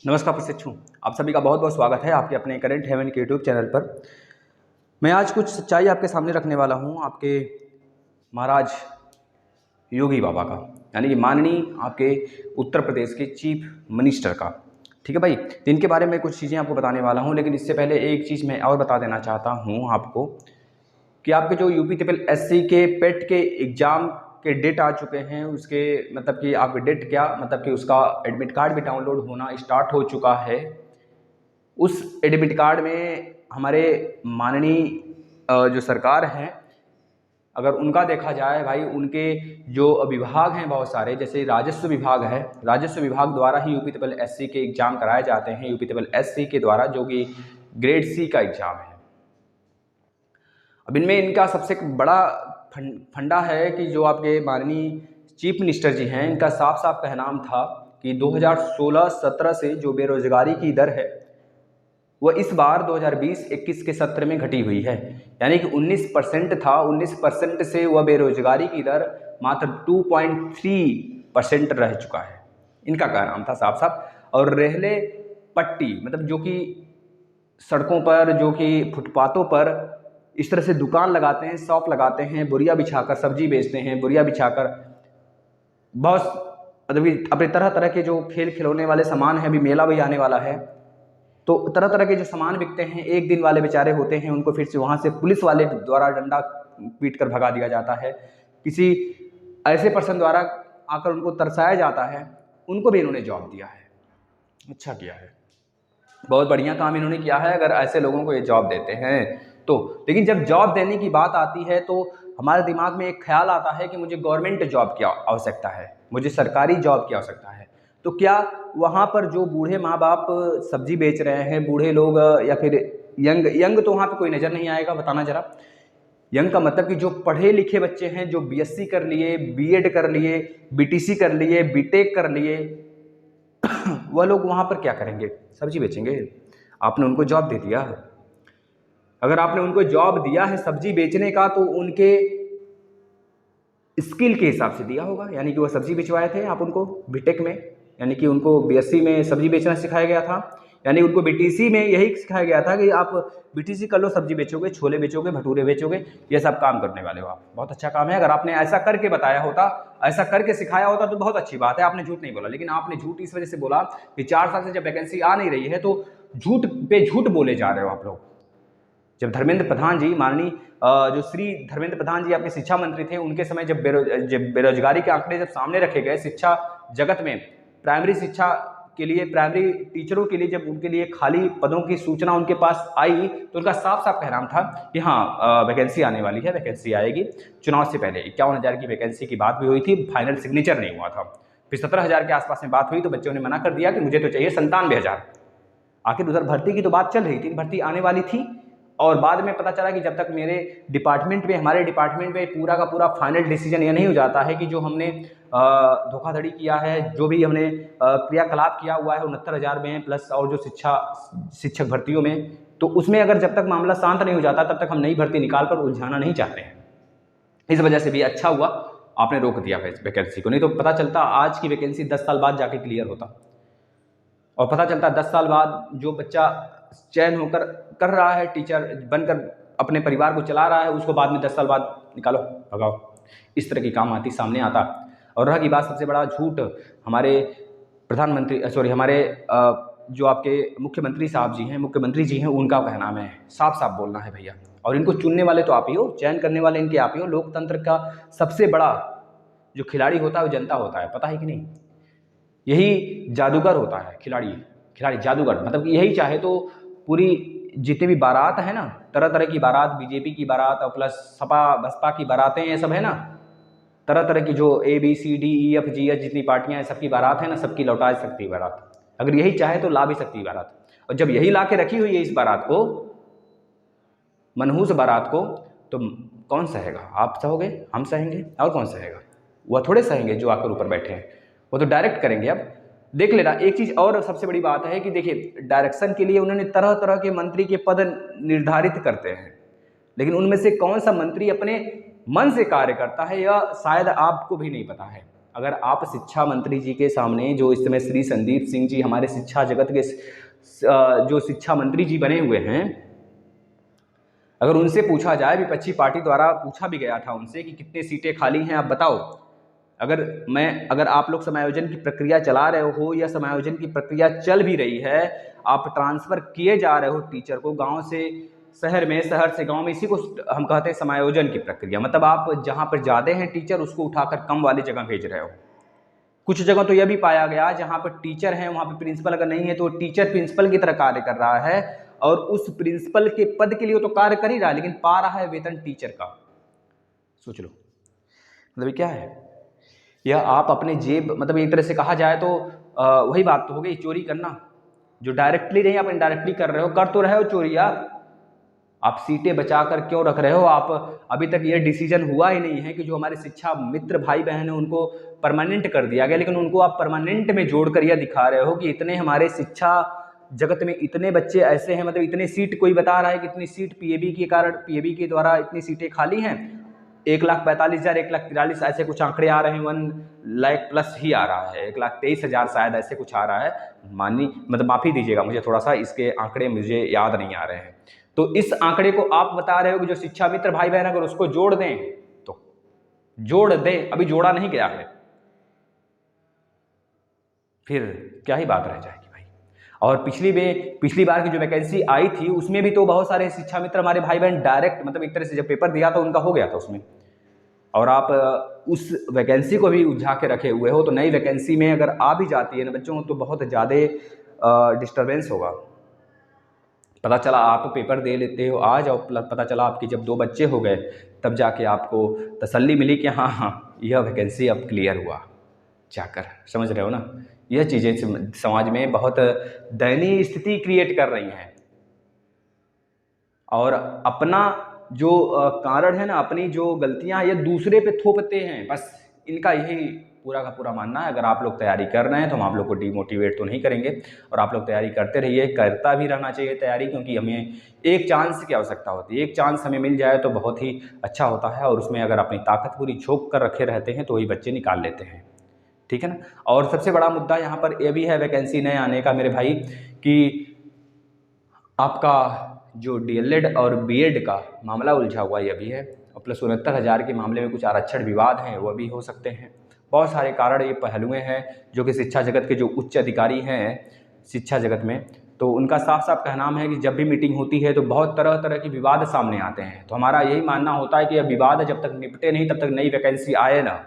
नमस्कार प्रशिक्षु, आप सभी का बहुत बहुत स्वागत है आपके अपने करंट हेवन के यूट्यूब चैनल पर। मैं आज कुछ सच्चाई आपके सामने रखने वाला हूं आपके महाराज योगी बाबा का, यानी कि माननीय आपके उत्तर प्रदेश के चीफ मिनिस्टर का। ठीक है भाई, तो इनके बारे में कुछ चीज़ें आपको बताने वाला हूं, लेकिन इससे पहले एक चीज़ मैं और बता देना चाहता हूं आपको कि आपके जो यूपी ट्रिपल एससी के पेट के एग्ज़ाम के डेट आ चुके हैं। उसके मतलब कि आपके डेट क्या मतलब कि उसका एडमिट कार्ड भी डाउनलोड होना स्टार्ट हो चुका है। उस एडमिट कार्ड में हमारे माननीय जो सरकार हैं, अगर उनका देखा जाए भाई, उनके जो विभाग हैं बहुत सारे, जैसे राजस्व विभाग है, राजस्व विभाग द्वारा ही यूपी ट्रिपल एससी के एग्ज़ाम कराए जाते हैं, यूपी ट्रिपल एससी के द्वारा, जो कि ग्रेड सी का एग्ज़ाम है। अब इनमें इनका सबसे बड़ा फंडा है कि जो आपके माननीय चीफ मिनिस्टर जी हैं, इनका साफ साफ कहनाम था कि 2016-17 से जो बेरोजगारी की दर है वह इस बार 2020-21 के सत्र में घटी हुई है, यानी कि 19% था। 19% से वह बेरोजगारी की दर मात्र 2.3% रह चुका है, इनका कहनाम था साफ साफ। और रेहले पट्टी मतलब जो कि सड़कों पर, जो कि फुटपाथों पर इस तरह से दुकान लगाते हैं, शॉप लगाते हैं, बोरिया बिछाकर सब्जी बेचते हैं, बोरिया बिछाकर बहुत मतलब कि अपने तरह तरह के जो खेल खिलौने वाले सामान हैं, अभी मेला भी आने वाला है, तो तरह तरह के जो सामान बिकते हैं, एक दिन वाले बेचारे होते हैं, उनको फिर से वहाँ से पुलिस वाले द्वारा डंडा पीट कर भगा दिया जाता है, किसी ऐसे पर्सन द्वारा आकर उनको तरसाया जाता है। उनको भी इन्होंने जॉब दिया है, अच्छा किया है, बहुत बढ़िया काम इन्होंने किया है अगर ऐसे लोगों को ये जॉब देते हैं तो। लेकिन जब जॉब देने की बात आती है तो हमारे दिमाग में एक ख्याल आता है कि मुझे गवर्नमेंट जॉब की आवश्यकता है, मुझे सरकारी जॉब की आवश्यकता है। तो क्या वहाँ पर जो बूढ़े माँ बाप सब्जी बेच रहे हैं, बूढ़े लोग या फिर यंग तो वहाँ पे कोई नज़र नहीं आएगा, बताना जरा। यंग का मतलब कि जो पढ़े लिखे बच्चे हैं, जो बीएससी कर लिए, बीएड कर लिए, बीटीसी कर लिए, बीटेक कर लिए, वह लोग वहाँ पर क्या करेंगे? सब्जी बेचेंगे। आपने उनको जॉब दे दिया। अगर आपने उनको जॉब दिया है सब्जी बेचने का, तो उनके स्किल के हिसाब से दिया होगा, यानी कि वो सब्जी बेचवाए थे आप उनको बीटेक में, यानी कि उनको बीएससी में सब्जी बेचना सिखाया गया था, यानी उनको बीटीसी में यही सिखाया गया था कि आप बीटीसी कर लो, सब्जी बेचोगे, छोले बेचोगे, भटूरे बेचोगे, ये सब काम करने वाले हो आप। बहुत अच्छा काम है। अगर आपने ऐसा करके बताया होता, ऐसा करके सिखाया होता तो बहुत अच्छी बात है, आपने झूठ नहीं बोला। लेकिन आपने झूठ इस वजह से बोला कि 4 साल से जब वैकेंसी आ नहीं रही है तो झूठ पे झूठ बोले जा रहे हो आप लोग। जब धर्मेंद्र प्रधान जी, माननीय जो श्री धर्मेंद्र प्रधान जी आपके शिक्षा मंत्री थे, उनके समय जब बेरोजगारी के आंकड़े जब सामने रखे गए शिक्षा जगत में, प्राइमरी शिक्षा के लिए, प्राइमरी टीचरों के लिए जब उनके लिए खाली पदों की सूचना उनके पास आई, तो उनका साफ साफ कहना था कि हाँ वैकेंसी आने वाली है, वैकेंसी आएगी। चुनाव से पहले 51,000 की वैकेंसी की बात भी हुई थी, फाइनल सिग्नेचर नहीं हुआ था। फिर 17,000 के आसपास में बात हुई तो बच्चों ने मना कर दिया कि मुझे तो चाहिए 97,000। आखिर उधर भर्ती की तो बात चल रही थी, भर्ती आने वाली थी, और बाद में पता चला कि जब तक मेरे डिपार्टमेंट में, हमारे डिपार्टमेंट में पूरा का पूरा फाइनल डिसीजन ये नहीं हो जाता है कि जो हमने धोखाधड़ी किया है, जो भी हमने क्रियाकलाप किया हुआ है 69,000 में प्लस और जो शिक्षक भर्तियों में, तो उसमें अगर जब तक मामला शांत नहीं हो जाता तब तक हम नई भर्ती निकाल कर उलझाना नहीं चाहते हैं। इस वजह से भी अच्छा हुआ आपने रोक दिया वैकेंसी को, नहीं तो पता चलता आज की वैकेंसी 10 साल बाद जाके क्लियर होता, और पता चलता 10 साल बाद जो बच्चा चयन होकर कर रहा है, टीचर बनकर अपने परिवार को चला रहा है, उसको बाद में 10 साल बाद निकालो, भगाओ, इस तरह की काम आती सामने आता। और रहा की बात सबसे बड़ा झूठ, हमारे प्रधानमंत्री हमारे जो आपके मुख्यमंत्री साहब जी हैं, मुख्यमंत्री जी हैं, उनका कहना है साफ साफ बोलना है भैया। और इनको चुनने वाले तो आप ही हो, चयन करने वाले इनके आप ही हो। लोकतंत्र का सबसे बड़ा जो खिलाड़ी होता है वो जनता होता है, पता है कि नहीं? यही जादूगर होता है, खिलाड़ी जादूगर, मतलब कि यही चाहे तो पूरी जितने भी बारात है ना, तरह तरह की बारात, बीजेपी की बारात और प्लस सपा बसपा की बारातें, ये सब है ना, तरह तरह की जो ABCDEFGH जितनी पार्टियां हैं, सबकी बारात है ना, सबकी लौटा सकती है बारात। अगर यही चाहे तो ला भी सकती है बारात। और जब यही ला के रखी हुई है इस बारात को, मनहूस बारात को, तो कौन सहेगा? आप सहोगे, हम सहेंगे, और कौन सहेगा? वह थोड़े सहेंगे जो आकर ऊपर बैठे हैं, वो तो डायरेक्ट करेंगे। अब देख लेना एक चीज़ और सबसे बड़ी बात है कि देखिए, डायरेक्शन के लिए उन्होंने तरह तरह के मंत्री के पद निर्धारित करते हैं, लेकिन उनमें से कौन सा मंत्री अपने मन से कार्य करता है यह शायद आपको भी नहीं पता है। अगर आप शिक्षा मंत्री जी के सामने, जो इस समय श्री संदीप सिंह जी हमारे शिक्षा जगत के जो शिक्षा मंत्री जी बने हुए हैं, अगर उनसे पूछा जाए, विपक्षी पार्टी द्वारा पूछा भी गया था उनसे कि कितने सीटें खाली हैं आप बताओ, अगर आप लोग समायोजन की प्रक्रिया चला रहे हो या समायोजन की प्रक्रिया चल भी रही है, आप ट्रांसफ़र किए जा रहे हो टीचर को गांव से शहर में, शहर से गांव में, इसी को हम कहते हैं समायोजन की प्रक्रिया। मतलब आप जहां पर ज़्यादा हैं टीचर, उसको उठाकर कम वाली जगह भेज रहे हो। कुछ जगह तो यह भी पाया गया जहां पर टीचर हैं वहां पर प्रिंसिपल अगर नहीं है तो टीचर प्रिंसिपल की तरह कार्य कर रहा है, और उस प्रिंसिपल के पद के लिए तो कार्य कर ही रहा है, लेकिन पा रहा है वेतन टीचर का। सोच लो, मतलब क्या है यह? आप अपने जेब, मतलब एक तरह से कहा जाए तो वही बात तो हो गई, चोरी करना। जो डायरेक्टली नहीं, आप इनडायरेक्टली कर रहे हो, कर तो रहे हो चोरी। आप सीटें बचा कर क्यों रख रहे हो? आप अभी तक ये डिसीजन हुआ ही नहीं है कि जो हमारे शिक्षा मित्र भाई बहन है उनको परमानेंट कर दिया गया, लेकिन उनको आप परमानेंट में जोड़कर यह दिखा रहे हो कि इतने हमारे शिक्षा जगत में इतने बच्चे ऐसे हैं, मतलब इतने सीट, कोई बता रहा है कि इतनी सीट पीएबी के कारण, पीएबी के द्वारा इतनी सीटें खाली हैं। 1,45,000, 1,43,000 ऐसे कुछ आंकड़े आ रहे हैं, 1,00,000 प्लस ही आ रहा है, 1,23,000 शायद ऐसे कुछ आ रहा है। मतलब माफ़ी दीजिएगा मुझे, थोड़ा सा इसके आंकड़े मुझे याद नहीं आ रहे हैं। तो इस आंकड़े को आप बता रहे हो कि जो शिक्षा मित्र भाई बहन अगर उसको जोड़ दें तो जोड़ दें, अभी जोड़ा नहीं गया है, फिर क्या ही बात रह जाएगी भाई। और पिछली बार की जो वैकेंसी आई थी उसमें भी तो बहुत सारे शिक्षा मित्र हमारे भाई बहन डायरेक्ट, मतलब एक तरह से जब पेपर दिया तो उनका हो गया था उसमें, और आप उस वैकेंसी को भी उलझा के रखे हुए हो। तो नई वैकेंसी में अगर आ भी जाती है ना बच्चों, तो बहुत ज़्यादा डिस्टर्बेंस होगा। पता चला आप पेपर दे लेते हो आज, और पता चला आपके जब 2 बच्चे हो गए तब जाके आपको तसल्ली मिली कि हाँ हाँ यह वैकेंसी अब क्लियर हुआ जाकर। समझ रहे हो ना? यह चीज़ें समाज में बहुत दयनीय स्थिति क्रिएट कर रही हैं, और अपना जो कारण है ना, अपनी जो गलतियां ये दूसरे पे थोपते हैं। बस इनका यही पूरा का पूरा मानना है। अगर आप लोग तैयारी कर रहे हैं तो हम आप लोग को डिमोटिवेट तो नहीं करेंगे, और आप लोग तैयारी करते रहिए, करता भी रहना चाहिए तैयारी, क्योंकि हमें एक चांस की आवश्यकता होती है। एक चांस हमें मिल जाए तो बहुत ही अच्छा होता है, और उसमें अगर अपनी ताकत पूरी झोंक कर रखे रहते हैं तो वही बच्चे निकाल लेते हैं। ठीक है ना? और सबसे बड़ा मुद्दा यहाँ पर यह भी है वैकेंसी नए आने का मेरे भाई, कि आपका जो डीएलएड और बीएड का मामला उलझा हुआ यह भी है, और प्लस 69,000 के मामले में कुछ आरक्षण विवाद हैं वह भी हो सकते हैं। बहुत सारे कारण, ये पहलुएं हैं जो कि शिक्षा जगत के जो उच्च अधिकारी हैं शिक्षा जगत में, तो उनका साफ साफ कहना है कि जब भी मीटिंग होती है तो बहुत तरह तरह के विवाद सामने आते हैं। तो हमारा यही मानना होता है कि यह विवाद जब तक निपटे नहीं तब तक नई वैकेंसी आए ना,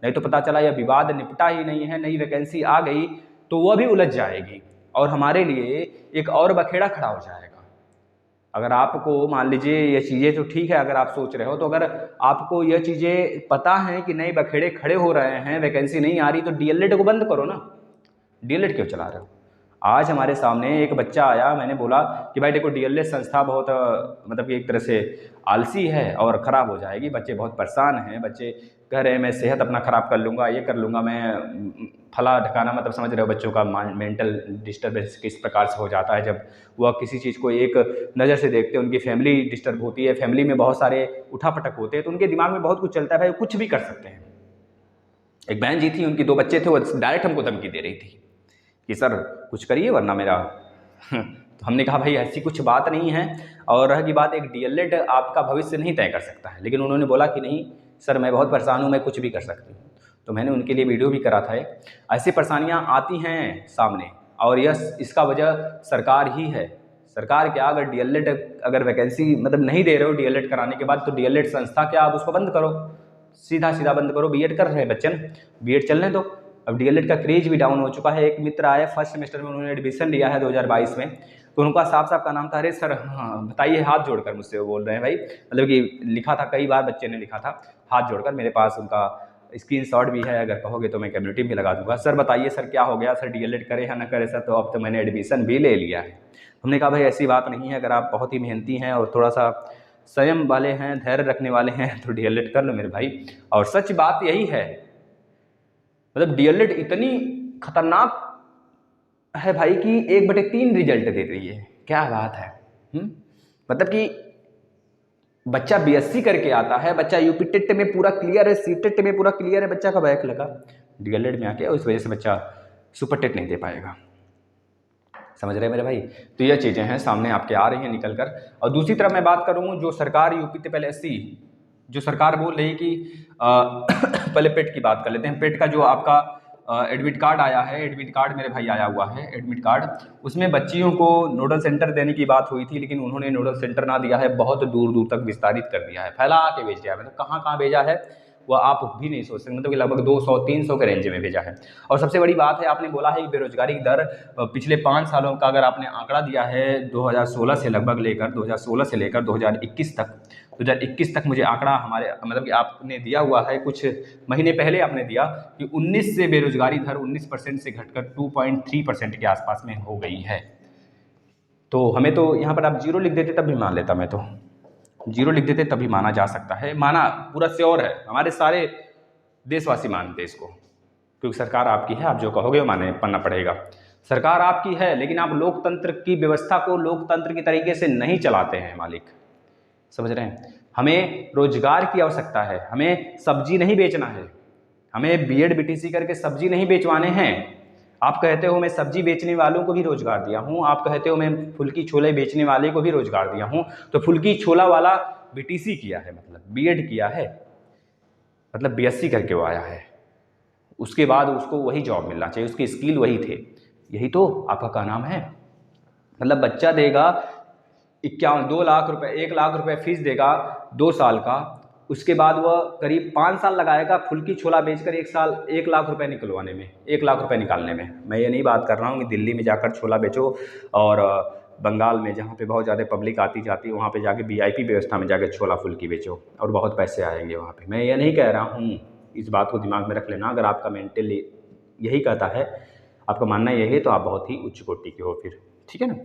नहीं तो पता चला यह विवाद निपटा ही नहीं है, नई वैकेंसी आ गई तो वह भी उलझ जाएगी, और हमारे लिए एक और बखेड़ा खड़ा हो जाएगा। अगर आपको मान लीजिए ये चीज़ें तो ठीक है, अगर आप सोच रहे हो, तो अगर आपको यह चीज़ें पता हैं कि नए बखेड़े खड़े हो रहे हैं, वैकेंसी नहीं आ रही, तो डीएलएड को बंद करो ना। डीएलएड क्यों चला रहे हो? आज हमारे सामने एक बच्चा आया, मैंने बोला कि भाई देखो डीएलएड संस्था बहुत मतलब कि एक तरह से आलसी है और ख़राब हो जाएगी, बच्चे बहुत परेशान हैं, बच्चे कह रहे हैं मैं सेहत अपना ख़राब कर लूँगा, ये कर लूँगा, मैं फला ढकाना, मतलब समझ रहे हो बच्चों का मेंटल डिस्टर्बेंस किस प्रकार से हो जाता है जब वह किसी चीज़ को एक नज़र से देखते हैं। उनकी फैमिली डिस्टर्ब होती है, फैमिली में बहुत सारे उठापटक होते हैं, तो उनके दिमाग में बहुत कुछ चलता है, भाई कुछ भी कर सकते हैं। एक बहन जी थी, उनकी 2 बच्चे थे, वो डायरेक्ट हमको धमकी दे रही थी कि सर कुछ करिए वरना मेरा तो हमने कहा भाई ऐसी कुछ बात नहीं है, और रह की बात एक डीएलएड आपका भविष्य नहीं तय कर सकता है, लेकिन उन्होंने बोला कि नहीं सर मैं बहुत परेशान हूँ, मैं कुछ भी कर सकती हूँ। तो मैंने उनके लिए वीडियो भी करा था। ऐसी परेशानियाँ आती हैं सामने, और यह इसका वजह सरकार ही है। सरकार क्या, अगर डीएलएड अगर वैकेंसी मतलब नहीं दे रहे हो डीएलएड कराने के बाद, तो डीएलएड संस्था क्या, आप उसको बंद करो, सीधा सीधा बंद करो। बीएड कर रहे हैं बच्चे ना, बीएड चलने दो। अब डीएलएड का क्रेज भी डाउन हो चुका है। एक मित्र आए फर्स्ट सेमेस्टर में, उन्होंने एडमिशन लिया है 2022 में, तो उनका साफ साफ का नाम था, अरे सर हाँ बताइए, हाथ जोड़कर मुझसे वो बोल रहे हैं भाई, मतलब कि लिखा था, कई बार बच्चे ने लिखा था हाथ जोड़कर, मेरे पास उनका स्क्रीनशॉट भी है, अगर कहोगे तो मैं कम्युनिटी में लगा दूंगा। सर बताइए सर क्या हो गया, सर डीएलएड करे या ना करे सर, तो अब तो मैंने एडमिशन भी ले लिया है। हमने कहा भाई ऐसी बात नहीं है, अगर आप बहुत ही मेहनती हैं और थोड़ा सा संयम वाले हैं, धैर्य रखने वाले हैं, तो डीएलएड कर लो मेरे भाई। और सच बात यही है, मतलब डीएलएड इतनी खतरनाक है भाई कि 1/3 रिजल्ट दे रही है। क्या बात है। मतलब कि बच्चा बीएससी करके आता है, बच्चा यूपी टेट में पूरा क्लियर है, सीटेट में पूरा क्लियर है, बच्चा का बैक लगा, डीएलएड में आके, और इस वजह से बच्चा सुपर टेट नहीं दे पाएगा। समझ रहे हैं मेरे भाई? तो ये चीज़ें हैं सामने आपके आ रही हैं निकल कर। और दूसरी तरफ मैं बात करूँ, जो सरकार यूपी से पहले 80 जो सरकार बोल रही कि पहले पेट की बात कर लेते हैं। पेट का जो आपका एडमिट कार्ड आया है, एडमिट कार्ड मेरे भाई आया हुआ है एडमिट कार्ड, उसमें बच्चियों को नोडल सेंटर देने की बात हुई थी, लेकिन उन्होंने नोडल सेंटर ना दिया है, बहुत दूर दूर तक विस्तारित कर दिया है, फैला के भेज दिया है। मतलब कहाँ कहाँ भेजा है वह आप भी नहीं सोच सकते, मतलब कि लगभग 200-300 के रेंज में भेजा है। और सबसे बड़ी बात है, आपने बोला है कि बेरोजगारी की दर पिछले 5 सालों का अगर आपने आंकड़ा दिया है 2016 से लगभग लेकर 2016 से लेकर 2021 तक मुझे आंकड़ा हमारे मतलब कि आपने दिया हुआ है, कुछ महीने पहले आपने दिया कि 19 से बेरोजगारी दर 19% से घटकर 2.3% के आसपास में हो गई है। तो हमें तो यहाँ पर आप 0 लिख देते तब भी मान लेता, मैं तो 0 लिख देते तभी माना जा सकता है, माना पूरा श्योर है, हमारे सारे देशवासी मानते इसको, क्योंकि सरकार आपकी है, आप जो कहोगे वो मानना पड़ेगा। सरकार आपकी है, लेकिन आप लोकतंत्र की व्यवस्था को लोकतंत्र की तरीके से नहीं चलाते हैं मालिक। समझ रहे हैं? हमें रोजगार की आवश्यकता है, हमें सब्जी नहीं बेचना है, हमें बीएड बीटीसी करके सब्जी नहीं बेचवाने हैं। आप कहते हो मैं सब्जी बेचने वालों को भी रोजगार दिया हूं, आप कहते हो मैं फुल्की छोले बेचने वाले को भी रोजगार दिया हूं, तो फुल्की छोला वाला बीटीसी किया है, मतलब बीएड किया है, मतलब बीएससी करके वो आया है, उसके बाद उसको वही जॉब मिलना चाहिए, उसकी स्किल वही थे। यही तो आपका का नाम है। मतलब बच्चा देगा 2 लाख रुपए, 1 लाख रुपए फीस देगा 2 साल का, उसके बाद वह करीब 5 साल लगाएगा फुल्की छोला बेचकर 1 लाख रुपए निकलवाने में, 1 लाख रुपए निकालने में। मैं ये नहीं बात कर रहा हूँ कि दिल्ली में जाकर छोला बेचो और बंगाल में जहाँ पे बहुत ज़्यादा पब्लिक आती जाती है वहाँ पे जाके वीआईपी व्यवस्था में जाके छोला फुल्की बेचो और बहुत पैसे आएंगे वहाँ पे। मैं ये नहीं कह रहा हूँ, इस बात को दिमाग में रख लेना। अगर आपका मेंटल यही कहता है, आपका मानना यही है, तो आप बहुत ही उच्च कोटि के हो फिर, ठीक है ना।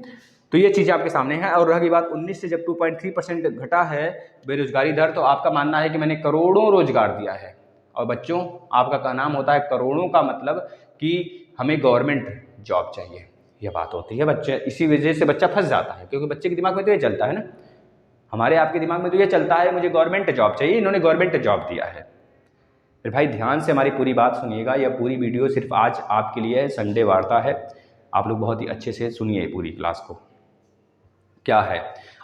तो ये चीज़ आपके सामने है। और रही बात 19 से जब 2.3% घटा है बेरोजगारी दर, तो आपका मानना है कि मैंने करोड़ों रोजगार दिया है। और बच्चों, आपका का नाम होता है करोड़ों, का मतलब कि हमें गवर्नमेंट जॉब चाहिए, यह बात होती है। बच्चे इसी वजह से बच्चा फंस जाता है, क्योंकि बच्चे के दिमाग में तो ये चलता है ना, हमारे आपके दिमाग में तो ये चलता है मुझे गवर्नमेंट जॉब चाहिए, इन्होंने गवर्नमेंट जॉब दिया है। फिर भाई ध्यान से हमारी पूरी बात सुनिएगा, यह पूरी वीडियो सिर्फ आज आपके लिए है, संडे वार्ता है, आप लोग बहुत ही अच्छे से सुनिए पूरी क्लास को। क्या है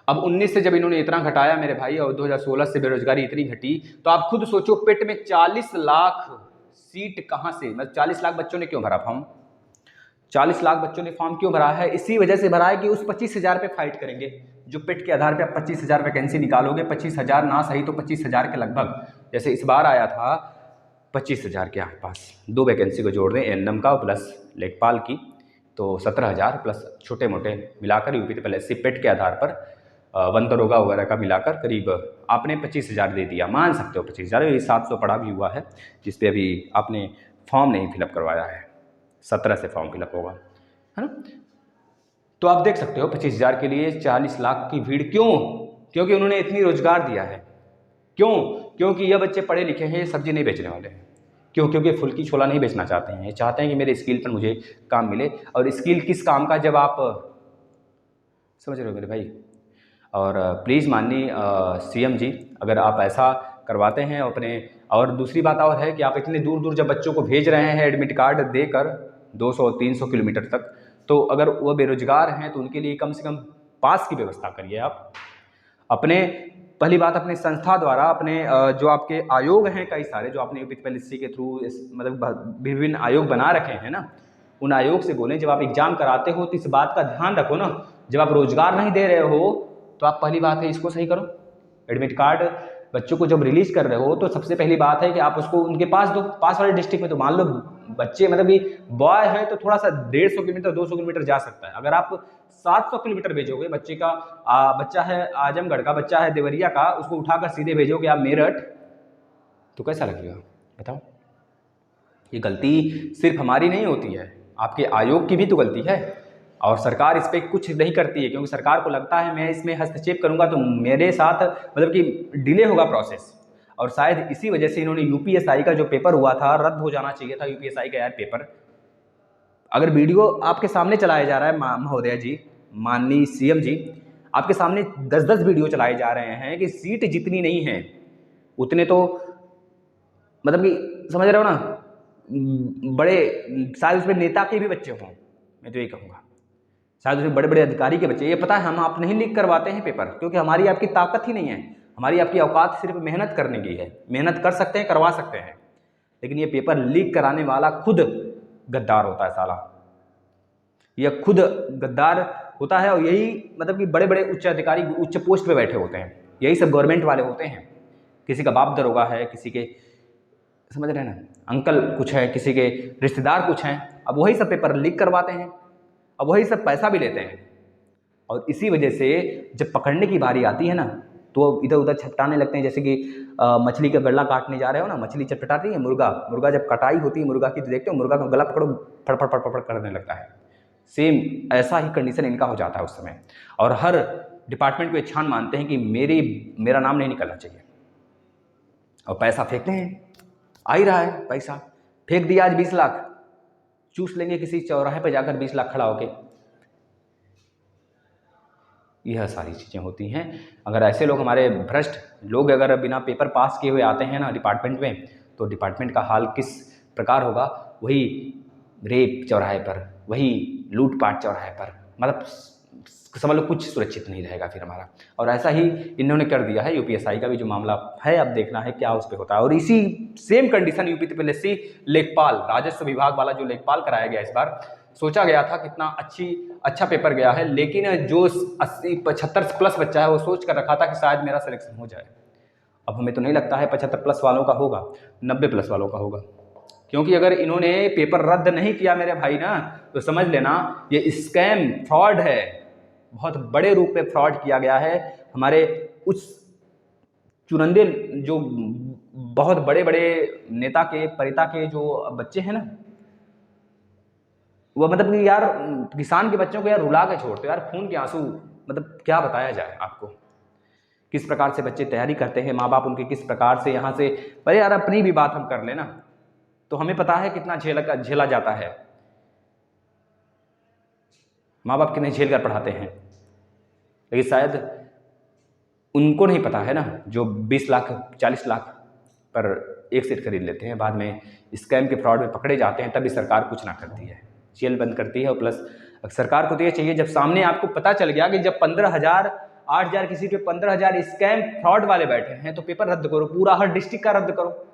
अब 19 से जब इन्होंने इतना घटाया मेरे भाई, और 2016 से बेरोजगारी इतनी घटी, तो आप खुद सोचो पेट में 40 लाख सीट कहाँ से, मतलब 40 लाख बच्चों ने क्यों भरा फॉर्म? 40 लाख बच्चों ने फॉर्म क्यों भरा है? इसी वजह से भरा है कि उस 25,000 पे फाइट करेंगे। जो पेट के आधार पे आप 25,000 वैकेंसी निकालोगे, 25,000 ना सही तो 25,000 के लगभग, जैसे इस बार आया था 25,000 के आसपास, 2 वैकेंसी को जोड़ दें, एएनएम का प्लस लेखपाल की, तो 17,000 प्लस छोटे मोटे मिलाकर यूपी से पहले एससी पेट के आधार पर वन दरोगा वगैरह का मिलाकर करीब आपने 25,000 दे दिया, मान सकते हो 25,000। ये 700 पड़ा भी हुआ है, जिसपे अभी आपने फॉर्म नहीं फिलअप करवाया है, 17 से फॉर्म फिलअप होगा, है ना। तो आप देख सकते हो 25,000 के लिए 40 लाख की भीड़। क्यों? क्योंकि उन्होंने इतनी रोजगार दिया है। क्यों? क्योंकि ये बच्चे पढ़े लिखे हैं, ये सब्जी नहीं बेचने वाले हैं। क्यों? क्योंकि फुल्की छोला नहीं बेचना चाहते हैं, ये चाहते हैं कि मेरे स्किल पर मुझे काम मिले। और स्किल किस काम का, जब आप समझ रहे हो मेरे भाई। और प्लीज़ माननीय सीएम जी, अगर आप ऐसा करवाते हैं अपने, और दूसरी बात और है कि आप इतने दूर दूर जब बच्चों को भेज रहे हैं एडमिट कार्ड देकर 200-300 किलोमीटर तक, तो अगर वो बेरोजगार हैं तो उनके लिए कम से कम पास की व्यवस्था करिए आप अपने। पहली बात, अपने संस्था द्वारा, अपने जो आपके आयोग हैं कई सारे, जो आपने यूपीएससी के थ्रू मतलब विभिन्न आयोग बना रखे हैं ना, उन आयोग से बोलें जब आप एग्जाम कराते हो तो इस बात का ध्यान रखो ना, जब आप रोजगार नहीं दे रहे हो तो आप पहली बात है इसको सही करो। एडमिट कार्ड बच्चों को जब रिलीज कर रहे हो तो सबसे पहली बात है कि आप उसको उनके पास दो, पास वाले डिस्ट्रिक्ट में। तो मान लो बच्चे मतलब कि बॉय है तो थोड़ा सा 150 किलोमीटर 200 किलोमीटर जा सकता है। अगर आप 700 किलोमीटर भेजोगे बच्चे का, बच्चा है आजमगढ़ का, बच्चा है देवरिया का, उसको उठाकर सीधे भेजोगे आप मेरठ, तो कैसा लगेगा बताओ। ये गलती सिर्फ हमारी नहीं होती है, आपके आयोग की भी तो गलती है। और सरकार इस पर कुछ नहीं करती है, क्योंकि सरकार को लगता है मैं इसमें हस्तक्षेप करूंगा तो मेरे साथ मतलब कि डिले होगा प्रोसेस। और शायद इसी वजह से इन्होंने यूपीएसआई का जो पेपर हुआ था रद्द हो जाना चाहिए था, यूपीएसआई का यार पेपर। अगर वीडियो आपके सामने चलाया जा रहा है महोदय जी, माननीय सीएम जी, आपके सामने 10-10 वीडियो चलाए जा रहे हैं कि सीट जितनी नहीं है उतने तो मतलब कि समझ रहे हो ना, बड़े शायद उसमें नेता के भी बच्चे हों, मैं तो ये कहूँगा, शायद उसमें बड़े बड़े अधिकारी के बच्चे। ये पता है हम आप नहीं लीक करवाते हैं पेपर, क्योंकि हमारी आपकी ताकत ही नहीं है, हमारी आपकी औकात सिर्फ मेहनत करने की है। मेहनत कर सकते हैं, करवा सकते हैं, लेकिन ये पेपर लीक कराने वाला खुद गद्दार होता है साला, यह खुद गद्दार होता है। और यही मतलब कि बड़े बड़े उच्च अधिकारी उच्च पोस्ट पे बैठे होते हैं, यही सब गवर्नमेंट वाले होते हैं। किसी का बाप दरोगा है, किसी के समझ रहे हैं ना, अंकल कुछ है, किसी के रिश्तेदार कुछ हैं, अब वही सब पेपर लीक करवाते हैं, अब वही सब पैसा भी लेते हैं। और इसी वजह से जब पकड़ने की बारी आती है ना, तो इधर उधर छटपटाने लगते हैं। जैसे कि मछली का गला काटने जा रहे हो ना, मछली छटपटाती है, मुर्गा जब कटाई होती है मुर्गा की, तो देखते हो मुर्गा का गला पकड़ो, फड़फड़ फड़फड़ करने लगता है। सेम ऐसा ही कंडीशन इनका हो जाता है उस समय। और हर डिपार्टमेंट को ये छान मानते हैं कि मेरा नाम नहीं निकलना चाहिए, और पैसा फेंकते हैं। आ ही रहा है पैसा, फेंक दिया आज 20 लाख, चूस लेंगे किसी चौराहे पर जाकर 20 लाख खड़ा होके। यह सारी चीज़ें होती हैं। अगर ऐसे लोग, हमारे भ्रष्ट लोग अगर बिना पेपर पास किए हुए आते हैं ना डिपार्टमेंट में, तो डिपार्टमेंट का हाल किस प्रकार होगा। वही रेप चौराहे पर, वही लूटपाट चौराहे पर, मतलब समझ लो कुछ सुरक्षित नहीं रहेगा फिर हमारा। और ऐसा ही इन्होंने कर दिया है। यूपीएसआई का भी जो मामला है, अब देखना है क्या उस पर होता है। और इसी सेम कंडीशन यूपीपीएससी लेखपाल, राजस्व विभाग वाला जो लेखपाल कराया गया इस बार, सोचा गया था कितना अच्छा पेपर गया है, लेकिन जो 80-75 प्लस बच्चा है वो सोच कर रखा था कि शायद मेरा सिलेक्शन हो जाए। अब हमें तो नहीं लगता है 75 प्लस वालों का होगा, 90 प्लस वालों का होगा। क्योंकि अगर इन्होंने पेपर रद्द नहीं किया मेरे भाई ना, तो समझ लेना ये स्कैम फ्रॉड है, बहुत बड़े रूप में फ्रॉड किया गया है। हमारे उस चुनिंदे जो बहुत बड़े बड़े नेता के परिता के जो बच्चे हैं ना, वो मतलब कि यार किसान के बच्चों को यार रुला के छोड़ते यार, खून के आंसू, मतलब क्या बताया जाए आपको, किस प्रकार से बच्चे तैयारी करते हैं, माँ बाप उनके किस प्रकार से यहाँ से। पर यार अपनी भी बात हम कर लेना, तो हमें पता है कितना झेला जाता है, माँ बाप कितने झेल कर पढ़ाते हैं। लेकिन शायद उनको नहीं पता है ना, जो 20 लाख 40 लाख पर एक सीट खरीद लेते हैं, बाद में स्कैम के फ्रॉड में पकड़े जाते हैं, तभी सरकार कुछ ना करती है, जेल बंद करती है। और प्लस सरकार को तो ये चाहिए, जब सामने आपको पता चल गया कि जब 15,000 8,000 की सीट पे 15,000 स्कैम फ्रॉड वाले बैठे हैं, तो पेपर रद्द करो, पूरा हर डिस्ट्रिक्ट का रद्द करो।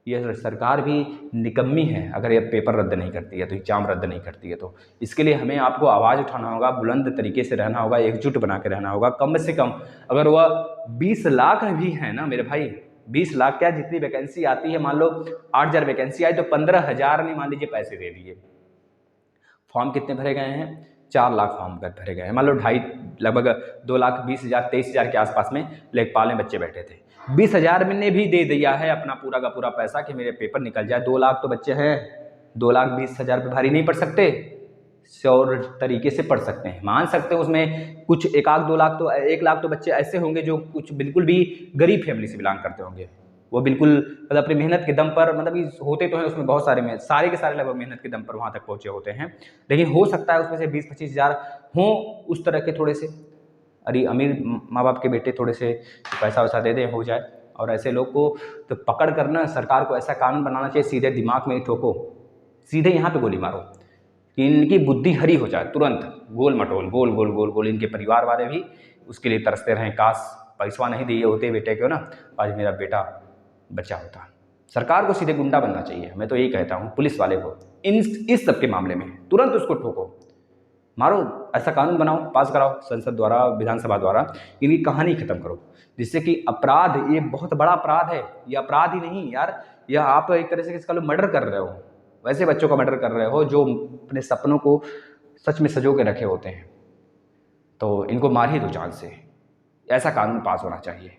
यह सरकार भी निकम्मी है अगर ये पेपर रद्द नहीं करती है, तो एग्जाम रद्द नहीं करती है। तो इसके लिए हमें आपको आवाज़ उठाना होगा, बुलंद तरीके से रहना होगा, एकजुट बना के रहना होगा। कम से कम अगर वह 20 लाख भी है ना मेरे भाई, 20 लाख क्या, जितनी वैकेंसी आती है, मान लो 8,000 वैकेंसी आई, तो 15,000 ने मान लीजिए पैसे दे दिए। फॉर्म कितने भरे गए हैं? 4 लाख फॉर्म भरे गए हैं। मान लो लगभग 2,20,000 23,000 के आसपास में लेखपाल में बच्चे बैठे थे। 20,000 में ने भी दे दिया है अपना पूरा का पूरा पैसा कि मेरे पेपर निकल जाए। 2 लाख तो बच्चे हैं, 2,20,000 पे भारी नहीं पड़ सकते, श्योर तरीके से पढ़ सकते हैं, मान सकते हैं। उसमें कुछ 1-2 लाख तो 1 लाख तो बच्चे ऐसे होंगे जो कुछ बिल्कुल भी गरीब फैमिली से बिलोंग करते होंगे, वो बिल्कुल मतलब अपनी मेहनत के दम पर, मतलब होते तो हैं उसमें बहुत सारे सारे के सारे लगभग मेहनत के दम पर वहाँ तक पहुँचे होते हैं। लेकिन हो सकता है उसमें से 20-25,000 हों उस तरह के थोड़े से अरे अमीर माँ बाप के बेटे थोड़े से पैसा वैसा दे दें, हो जाए। और ऐसे लोग को तो पकड़ कर ना सरकार को ऐसा कानून बनाना चाहिए, सीधे दिमाग में ही ठोको, सीधे यहाँ पे गोली मारो कि इनकी बुद्धि हरी हो जाए तुरंत। गोल मटोल, गोल गोल गोल गोल, इनके परिवार वाले भी उसके लिए तरसते रहें, काश पैसा नहीं दिए होते बेटे को ना, आज मेरा बेटा बचा होता। सरकार को सीधे गुंडा बनना चाहिए, मैं तो यही कहता हूँ। पुलिस वाले को इस सब के मामले में तुरंत उसको ठोको, मारो, ऐसा कानून बनाओ, पास कराओ संसद द्वारा, विधानसभा द्वारा, इनकी कहानी खत्म करो, जिससे कि अपराध, ये बहुत बड़ा अपराध है, ये अपराध ही नहीं यार, यह आप एक तरह से किसका मर्डर कर रहे हो, वैसे बच्चों का मर्डर कर रहे हो जो अपने सपनों को सच में सजो के रखे होते हैं। तो इनको मार ही दो जान से, ऐसा कानून पास होना चाहिए।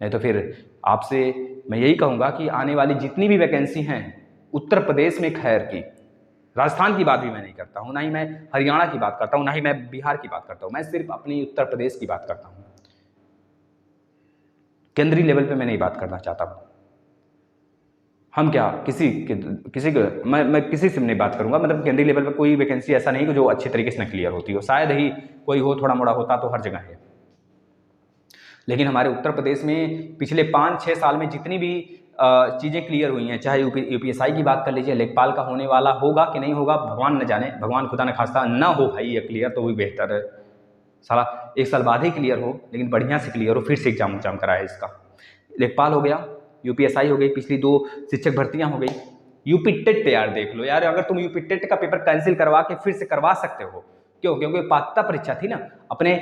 नहीं तो फिर आपसे मैं यही कहूँगा कि आने वाली जितनी भी वैकेंसी हैं उत्तर प्रदेश में, खैर की, राजस्थान की बात भी मैं नहीं करता हूँ, ना ही मैं हरियाणा की बात करता हूँ, ना ही मैं बिहार की बात करता हूँ, मैं सिर्फ अपनी उत्तर प्रदेश की बात करता हूँ। केंद्रीय लेवल पे मैं नहीं बात करना चाहता हूँ। हम क्या किसी के मैं किसी से नहीं बात करूँगा, मतलब केंद्रीय लेवल पे कोई वैकेंसी ऐसा नहीं कि जो अच्छे तरीके से न क्लियर होती हो, शायद ही कोई हो, थोड़ा मोड़ा होता तो हर जगह है। लेकिन हमारे उत्तर प्रदेश में पिछले 5-6 साल में जितनी भी चीज़ें क्लियर हुई हैं। चाहे यूपीएसआई की बात कर लीजिए, लेखपाल का होने वाला होगा कि नहीं होगा भगवान न जाने, भगवान खुदा न खास्ता ना हो भाई ये क्लियर, तो भी बेहतर है। साला 1 साल बाद ही क्लियर हो, लेकिन बढ़िया से क्लियर हो, फिर से एग्जाम कराए इसका। लेखपाल हो गया, यूपीएसआई हो गई, पिछली 2 शिक्षक भर्तियां हो गई। यूपी टेट यार देख लो यार, अगर तुम यूपी टेट का पेपर कैंसिल करवा के फिर से करवा सकते हो, क्यों? क्योंकि पात्रता परीक्षा थी ना, अपने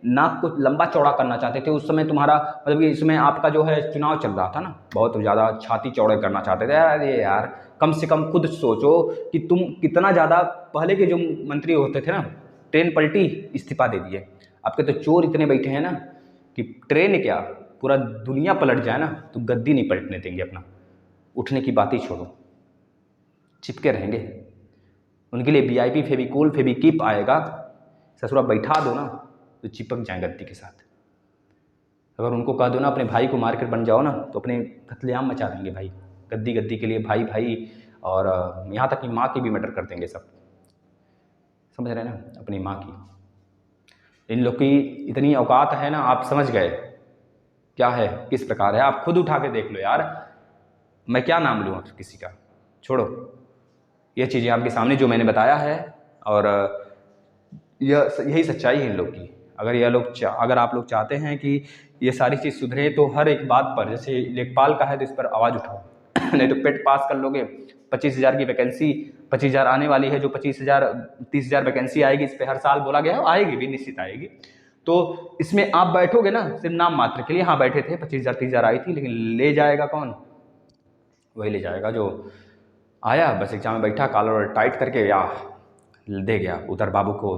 नाक को लंबा चौड़ा करना चाहते थे उस समय। तुम्हारा मतलब कि इसमें आपका जो है चुनाव चल रहा था ना, बहुत ज़्यादा छाती चौड़े करना चाहते थे। अरे यार कम से कम खुद सोचो कि तुम कितना ज़्यादा, पहले के जो मंत्री होते थे ना, ट्रेन पलटी इस्तीफा दे दिए। आपके तो चोर इतने बैठे हैं ना कि ट्रेन क्या पूरा दुनिया पलट जाए ना तो गद्दी नहीं पलटने देंगे अपना। उठने की बात ही छोड़ो, चिपके रहेंगे। उनके लिए वीआईपी फेविकोल फेविकिप आएगा, ससुरा बैठा दो ना तो चिपक जाए गद्दी के साथ। अगर उनको कह दो ना अपने भाई को मार कर बन जाओ ना, तो अपने कत्लेआम मचा देंगे भाई, गद्दी के लिए भाई भाई, और यहाँ तक कि माँ की भी मर्डर कर देंगे सब। समझ रहे हैं ना, अपनी माँ की। इन लोग की इतनी औकात है ना, आप समझ गए क्या है, किस प्रकार है। आप खुद उठा के देख लो यार, मैं क्या नाम लूँ किसी का, छोड़ो। ये चीज़ें आपके सामने जो मैंने बताया है, और यही सच्चाई है इन लोग की। अगर आप लोग चाहते हैं कि ये सारी चीज़ सुधरे, तो हर एक बात पर, जैसे लेखपाल का है तो इस पर आवाज़ उठाओ। नहीं तो पेट पास कर लोगे, 25,000 की वैकेंसी, 25,000 आने वाली है, जो 25,000 30,000 वैकेंसी आएगी, इस पर हर साल बोला गया है, आएगी भी, निश्चित आएगी। तो इसमें आप बैठोगे ना सिर्फ नाम मात्र के लिए, हाँ बैठे थे, 25,000 30,000 आई थी, लेकिन ले जाएगा कौन? वही ले जाएगा जो आया, बस एग्जाम में बैठा, कॉलर टाइट करके या दे गया उधर बाबू को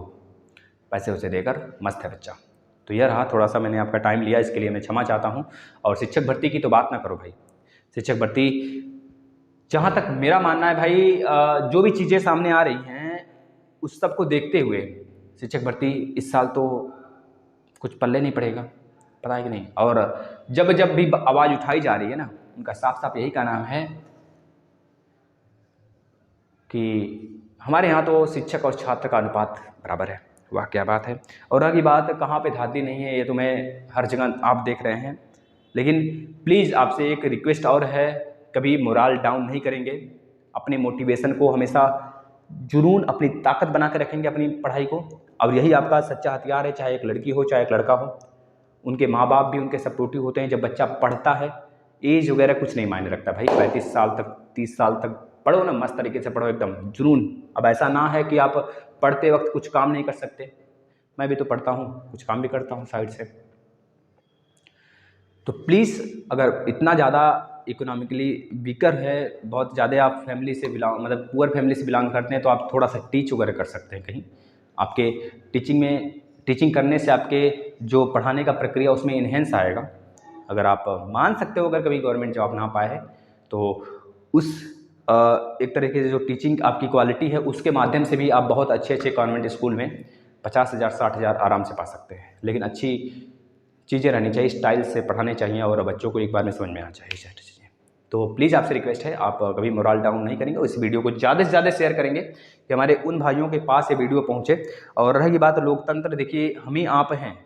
पैसे उसे देकर, मस्त है बच्चा। तो यह रहा, थोड़ा सा मैंने आपका टाइम लिया, इसके लिए मैं क्षमा चाहता हूँ। और शिक्षक भर्ती की तो बात ना करो भाई। शिक्षक भर्ती, जहाँ तक मेरा मानना है भाई, जो भी चीज़ें सामने आ रही हैं उस सब को देखते हुए शिक्षक भर्ती इस साल तो कुछ पल्ले नहीं पड़ेगा, पता है कि नहीं। और जब जब भी आवाज़ उठाई जा रही है ना, उनका साफ साफ यही का नाम है कि हमारे यहाँ तो शिक्षक और छात्र का अनुपात बराबर है। वाह क्या बात है। और रही बात कहाँ पे धांधली नहीं है, ये तो मैं हर जगह आप देख रहे हैं। लेकिन प्लीज़ आपसे एक रिक्वेस्ट और है, कभी मोराल डाउन नहीं करेंगे, अपने मोटिवेशन को हमेशा जुनून, अपनी ताकत बना के रखेंगे अपनी पढ़ाई को। और यही आपका सच्चा हथियार है, चाहे एक लड़की हो चाहे एक लड़का हो। उनके माँ बाप भी उनके सपोर्टिव होते हैं। जब बच्चा पढ़ता है, एज वगैरह कुछ नहीं मायने रखता भाई। 35 साल तक 30 साल तक पढ़ो ना, मस्त तरीके से पढ़ो, एकदम जुनून। अब ऐसा ना है कि आप पढ़ते वक्त कुछ काम नहीं कर सकते। मैं भी तो पढ़ता हूँ, कुछ काम भी करता हूँ साइड से। तो प्लीज़, अगर इतना ज़्यादा इकोनॉमिकली वीकर है, बहुत ज़्यादा आप फैमिली से बिलोंग, मतलब पुअर फैमिली से बिलोंग करते हैं, तो आप थोड़ा सा टीच वगैरह कर सकते हैं कहीं। आपके टीचिंग करने से आपके जो पढ़ाने का प्रक्रिया उसमें इन्हेंस आएगा। अगर आप मान सकते हो, अगर कभी गवर्नमेंट जॉब ना पाए तो उस एक तरीके से जो टीचिंग आपकी क्वालिटी है उसके माध्यम से भी आप बहुत अच्छे अच्छे कॉन्वेंट स्कूल में 50,000 60,000 आराम से पा सकते हैं। लेकिन अच्छी चीज़ें रहनी चाहिए, स्टाइल से पढ़ाने चाहिए, और बच्चों को एक बार में समझ में आना चाहिए सारी चीज़ें। तो प्लीज़ आपसे रिक्वेस्ट है, आप कभी मोरल डाउन नहीं करेंगे, इस वीडियो को ज़्यादा से ज़्यादा शेयर करेंगे कि हमारे उन भाइयों के पास ये वीडियो पहुँचे। और रही बात लोकतंत्र, देखिए हम ही आप हैं,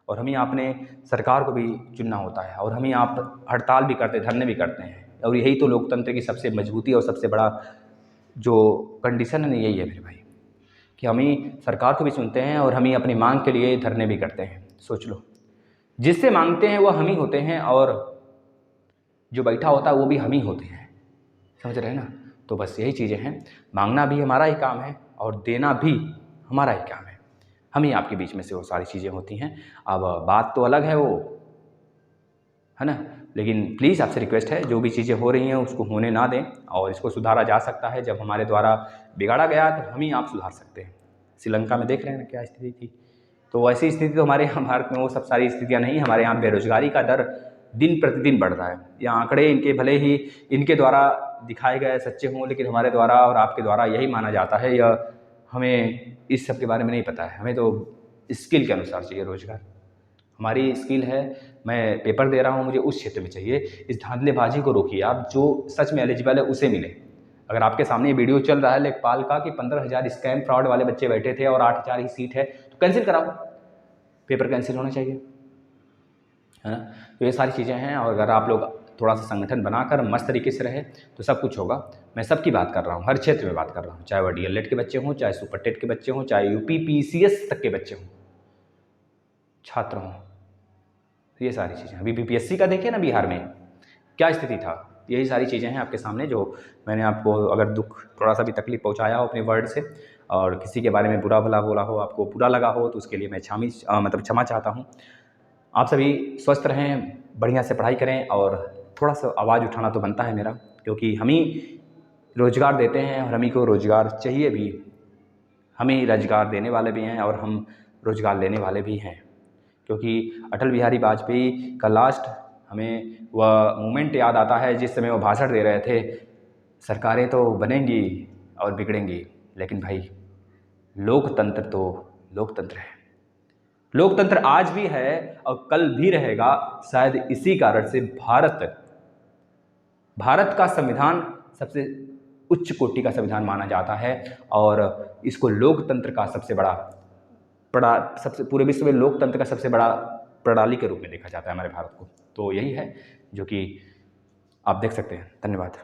और हम ही आपने सरकार को भी चुनना होता है, और हम ही आप हड़ताल भी करते, धरने भी करते हैं। और यही तो लोकतंत्र की सबसे मजबूती और सबसे बड़ा जो कंडीशन है, यही है मेरे भाई, कि हम ही सरकार को भी सुनते हैं और हम ही अपनी मांग के लिए धरने भी करते हैं। सोच लो, जिससे मांगते हैं वो हम ही होते हैं, और जो बैठा होता है वो भी हम ही होते हैं। समझ रहे हैं ना। तो बस यही चीज़ें हैं, मांगना भी हमारा ही काम है और देना भी हमारा ही काम है। हम ही आपके बीच में से वो सारी चीज़ें होती हैं। अब बात तो अलग है वो, है ना। लेकिन प्लीज़ आपसे रिक्वेस्ट है, जो भी चीज़ें हो रही हैं उसको होने ना दें, और इसको सुधारा जा सकता है। जब हमारे द्वारा बिगाड़ा गया तो हम ही आप सुधार सकते हैं। श्रीलंका में देख रहे हैं ना क्या स्थिति थी। तो ऐसी स्थिति तो हमारे यहाँ भारत में वो सब सारी स्थितियाँ नहीं। हमारे यहाँ बेरोजगारी का दर दिन प्रतिदिन बढ़ रहा है। ये आंकड़े इनके भले ही इनके द्वारा दिखाए गए सच्चे हों, लेकिन हमारे द्वारा और आपके द्वारा यही माना जाता है। या हमें इस सब के बारे में नहीं पता है। हमें तो स्किल के अनुसार चाहिए रोज़गार। हमारी स्किल है, मैं पेपर दे रहा हूँ, मुझे उस क्षेत्र में चाहिए। इस धांधलेबाजी को रोकिए आप, जो सच में एलिजिबल है उसे मिले। अगर आपके सामने ये वीडियो चल रहा है लेखपाल का कि 15,000 स्कैम फ्रॉड वाले बच्चे बैठे थे और 8,000 ही सीट है, तो कैंसिल कराओ, पेपर कैंसिल होना चाहिए, है ना। तो ये सारी चीज़ें हैं। और अगर आप लोग थोड़ा सा संगठन बनाकर मस्त तरीके से रहे तो सब कुछ होगा। मैं सबकी बात कर रहा हूँ, हर क्षेत्र में बात कर रहा हूँ, चाहे वह डीएलएड के बच्चे हों, चाहे सुपर टेट के बच्चे हों, चाहे यूपी पीसीएस तक के बच्चे हों, छात्र हों, ये सारी चीज़ें। अभी बीपीएससी का देखिए ना बिहार में क्या स्थिति था, यही सारी चीज़ें हैं आपके सामने जो मैंने आपको अगर दुख थोड़ा सा भी तकलीफ पहुंचाया हो अपने वर्ड से और किसी के बारे में बुरा भला बोला हो, आपको बुरा लगा हो, तो उसके लिए मैं क्षमा चाहता हूँ। आप सभी स्वस्थ रहें, बढ़िया से पढ़ाई करें और थोड़ा सा आवाज़ उठाना तो बनता है मेरा, क्योंकि हम ही रोज़गार देते हैं और हम ही को रोज़गार चाहिए भी, हम ही रोज़गार देने वाले भी हैं और हम रोज़गार लेने वाले भी हैं। क्योंकि अटल बिहारी वाजपेयी का लास्ट हमें वह मोमेंट याद आता है जिस समय वो भाषण दे रहे थे, सरकारें तो बनेंगी और बिगड़ेंगी, लेकिन भाई लोकतंत्र तो लोकतंत्र है। लोकतंत्र आज भी है और कल भी रहेगा। शायद इसी कारण से भारत का संविधान सबसे उच्च कोटि का संविधान माना जाता है और इसको लोकतंत्र का सबसे पूरे विश्व में लोकतंत्र का सबसे बड़ा प्रणाली के रूप में देखा जाता है हमारे भारत को। तो यही है जो कि आप देख सकते हैं। धन्यवाद।